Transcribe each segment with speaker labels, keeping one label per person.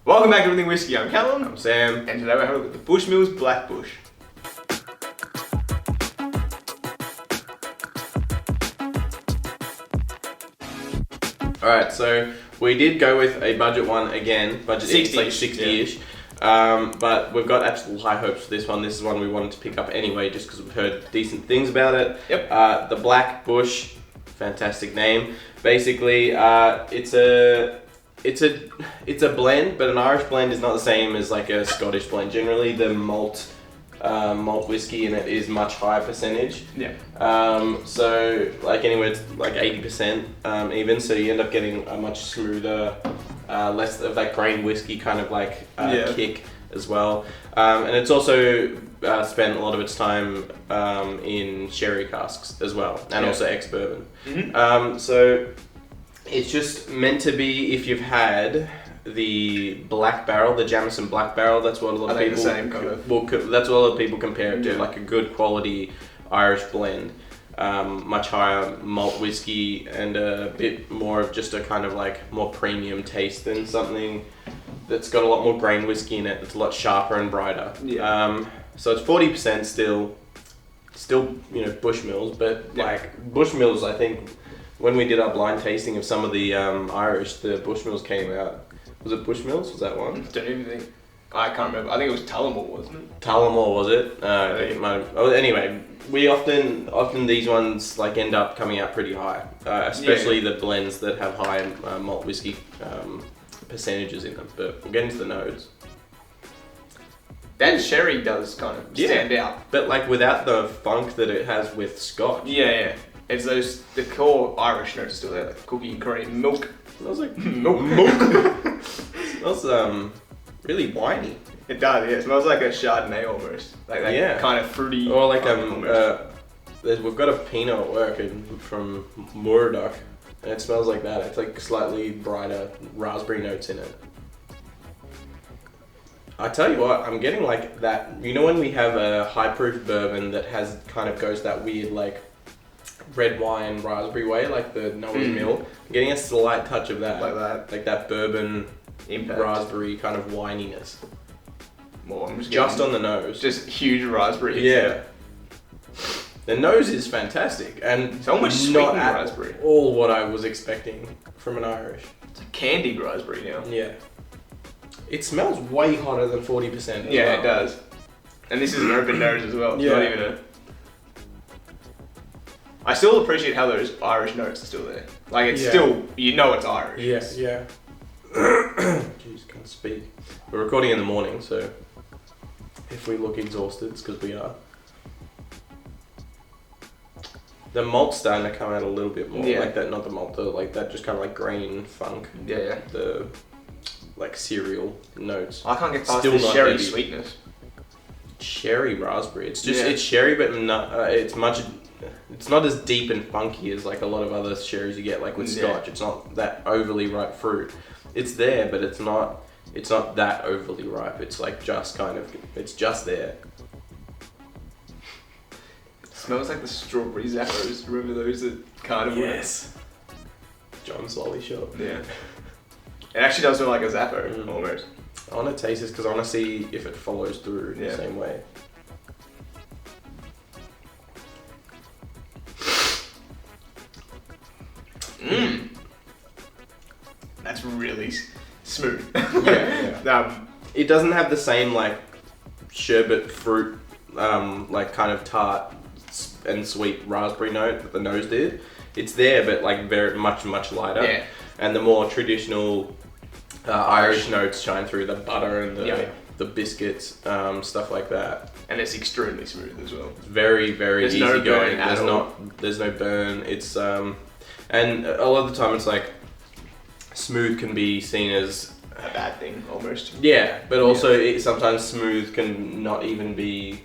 Speaker 1: Welcome back to Everything Whiskey. I'm Callum.
Speaker 2: I'm Sam.
Speaker 1: And today we're having a look at the Bushmills Black Bush.
Speaker 2: Alright, so we did go with a budget one again. Budget
Speaker 1: 60-ish,
Speaker 2: like 60-ish. But we've got absolute high hopes for this one. This is one we wanted to pick up anyway, just because we've heard decent things about it.
Speaker 1: Yep.
Speaker 2: The Black Bush, fantastic name. Basically, it's a blend, but an Irish blend is not the same as like a Scottish blend. Generally, the malt whiskey in it is much higher percentage.
Speaker 1: Yeah.
Speaker 2: So like anywhere it's like 80% even. So you end up getting a much smoother, less of that grain whiskey kind of like kick as well. And it's also spent a lot of its time in sherry casks as well, and also ex-bourbon.
Speaker 1: Mm-hmm.
Speaker 2: So it's just meant to be, if you've had the Black Barrel, the Jameson Black Barrel, that's what a lot of people...
Speaker 1: the same kind of...
Speaker 2: Well, that's what a lot of people compare it to, like a good quality Irish blend. Much higher malt whiskey and a bit more of just a kind of like more premium taste than something that's got a lot more grain whiskey in it. It's a lot sharper and brighter.
Speaker 1: Yeah.
Speaker 2: So it's 40% still, Bushmills, but like Bushmills, I think when we did our blind tasting of some of the Irish, the Bushmills came out. Was it Bushmills? Was that one?
Speaker 1: Don't even think. I can't remember. I think it was Tullamore, wasn't it?
Speaker 2: Tullamore, was it? I think it might have. Oh, anyway, we often these ones like end up coming out pretty high, especially the blends that have high malt whiskey percentages in them. But we'll get into the notes.
Speaker 1: That sherry does kind of stand out.
Speaker 2: But like without the funk that it has with Scotch.
Speaker 1: Yeah. It's the core Irish notes still there, like cookie, cream, milk.
Speaker 2: Smells like
Speaker 1: milk.
Speaker 2: Smells really winey.
Speaker 1: It does, yeah. It smells like a Chardonnay almost. Like that kind of fruity.
Speaker 2: Or like we've got a Pinot at work from Murdoch, and it smells like that. It's like slightly brighter raspberry notes in it. I tell you what, I'm getting like that. You know when we have a high proof bourbon that goes that weird like red wine raspberry way, like the Noah's Mill. I'm getting a slight touch of that. Like that bourbon
Speaker 1: impact.
Speaker 2: Raspberry kind of wininess.
Speaker 1: More.
Speaker 2: Just on the nose.
Speaker 1: Just huge raspberry.
Speaker 2: Yeah. The nose is fantastic, and
Speaker 1: it's almost sweet raspberry.
Speaker 2: All what I was expecting from an Irish.
Speaker 1: It's a candied raspberry now.
Speaker 2: Yeah. It smells way hotter than 40%.
Speaker 1: It does. And this is an open nose as well. It's not even a... I still appreciate how those Irish notes are still there. Like it's still, it's Irish.
Speaker 2: Yes, yeah. Jeez, can't speak. We're recording in the morning, so if we look exhausted, it's because we are. The malt's starting to come out a little bit more, like that. Not the malt, like that, just kind of like grain funk.
Speaker 1: Yeah.
Speaker 2: The like cereal notes.
Speaker 1: I can't get past the sherry sweetness.
Speaker 2: Cherry raspberry. It's just it's sherry, but not. It's not as deep and funky as like a lot of other sherries you get, like with Scotch. It's not that overly ripe fruit. It's there, but it's not that overly ripe. It's like it's just there.
Speaker 1: It smells like the strawberry Zappos. Remember those that kind of
Speaker 2: John's Lolly Shop.
Speaker 1: Yeah. It actually does smell like a Zappo, almost.
Speaker 2: I want to taste this because I want to see if it follows through the same way.
Speaker 1: That's really smooth.
Speaker 2: It doesn't have the same like sherbet fruit, like kind of tart and sweet raspberry note that the nose did. It's there, but like very much lighter.
Speaker 1: Yeah.
Speaker 2: And the more traditional Irish notes shine through, the butter and the biscuits, stuff like that.
Speaker 1: And it's extremely smooth as well.
Speaker 2: It's very, very easy
Speaker 1: no
Speaker 2: going.
Speaker 1: burn
Speaker 2: There's no burn. It's and a lot of the time it's like smooth can be seen as
Speaker 1: a bad thing almost.
Speaker 2: Yeah, but also sometimes smooth can not even be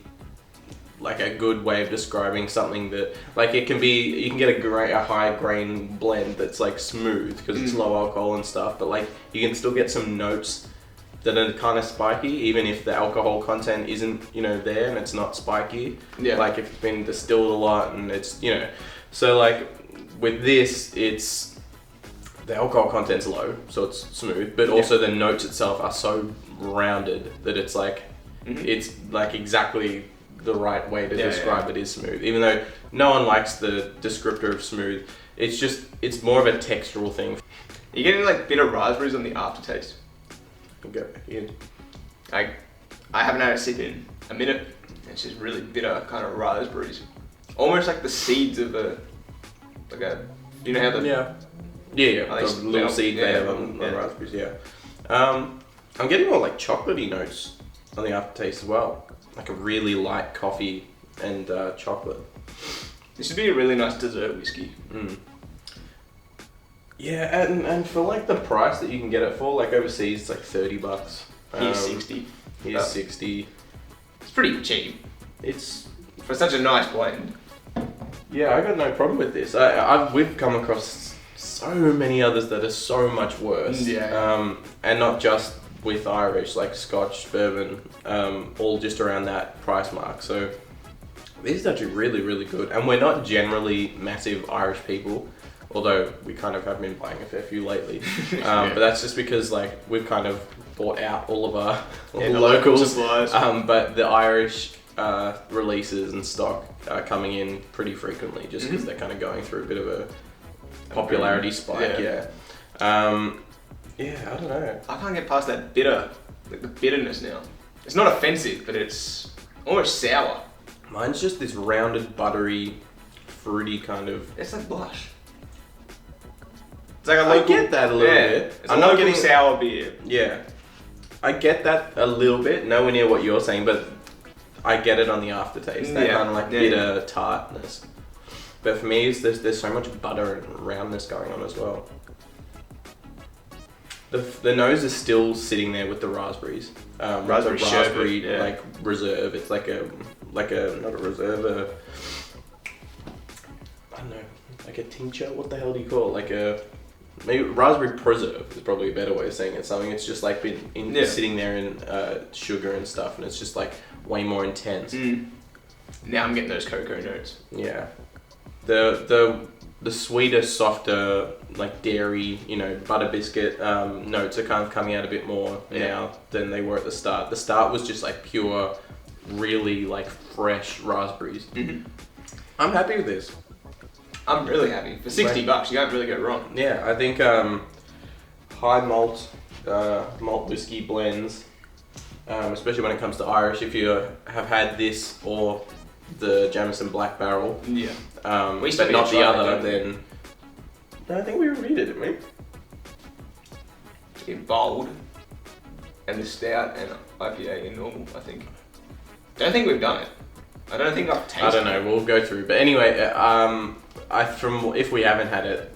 Speaker 2: like a good way of describing something that like it can be. You can get a high grain blend that's like smooth because it's low alcohol and stuff, but like you can still get some notes that are kind of spiky, even if the alcohol content isn't there and it's not spiky.
Speaker 1: Yeah.
Speaker 2: Like if it's been distilled a lot and it's so like with this, it's the alcohol content's low, so it's smooth, but also the notes itself are so rounded that it's like, it's like exactly the right way to describe it is smooth. Even though no one likes the descriptor of smooth, it's more of a textural thing.
Speaker 1: You're getting like bitter raspberries on the aftertaste.
Speaker 2: Go back in.
Speaker 1: I haven't had a sip in a minute. It's just really bitter kind of raspberries. Almost like the seeds of you know how the...
Speaker 2: Yeah, the little seed they have on raspberries, I'm getting more like chocolatey notes on the aftertaste as well. Like a really light coffee and chocolate.
Speaker 1: This would be a really nice dessert whiskey.
Speaker 2: Yeah, and for like the price that you can get it for, like overseas, it's like $30.
Speaker 1: Here's 60.
Speaker 2: Here's 60.
Speaker 1: It's pretty cheap.
Speaker 2: It's
Speaker 1: for such a nice blend.
Speaker 2: Yeah, I got no problem with this. We've come across so many others that are so much worse. And not just with Irish, like Scotch, bourbon, all just around that price mark. So this is actually really, really good. And we're not generally massive Irish people, although we kind of have been buying a fair few lately. But that's just because like we've kind of bought out all of our local
Speaker 1: supplies.
Speaker 2: But the Irish releases and stock are coming in pretty frequently just because they're kind of going through a bit of a popularity spike. I don't know.
Speaker 1: I can't get past that the bitterness now. It's not offensive, but it's almost sour.
Speaker 2: Mine's just this rounded, buttery, fruity kind of...
Speaker 1: It's like blush. It's like a local...
Speaker 2: I get that a little bit.
Speaker 1: I'm not getting sour beer.
Speaker 2: Yeah. I get that a little bit, nowhere near what you're saying, but I get it on the aftertaste. That kind of like bitter tartness. But for me, there's so much butter and roundness going on as well. The nose is still sitting there with the raspberries. Raspberry like reserve. It's like a not a reserve. I don't know, like a tincture. What the hell do you call it? Maybe raspberry preserve is probably a better way of saying it. Something it's just like been sitting there in sugar and stuff, and it's just like way more intense.
Speaker 1: Now I'm getting those cocoa notes.
Speaker 2: Yeah, the sweeter, softer, like dairy, butter biscuit notes are kind of coming out a bit more now than they were at the start. The start was just like pure, really like fresh raspberries. I'm happy with this.
Speaker 1: I'm really happy. For $60, you can't really go wrong.
Speaker 2: Yeah, I think high malt whiskey blends, especially when it comes to Irish, if you have had this or the Jameson Black Barrel, but not the other, then I think we reviewed it, didn't we?
Speaker 1: In bold, and the stout and IPA in normal, I think. Don't think we've done it. I don't think I've tasted it.
Speaker 2: I don't know, we'll go through. But anyway, if we haven't had it,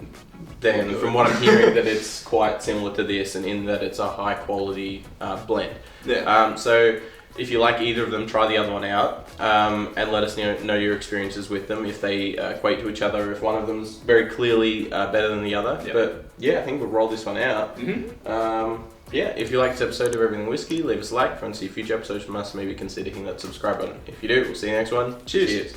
Speaker 2: then from what I'm hearing, that it's quite similar to this, and in that it's a high quality blend. So if you like either of them, try the other one out, and let us know your experiences with them, if they equate to each other, if one of them's very clearly better than the other. But yeah, I think we'll roll this one out. If you liked this episode of Everything Whiskey, leave us a like. If you want to see future episodes from us, maybe consider hitting that subscribe button. If you do, we'll see you next one.
Speaker 1: Cheers.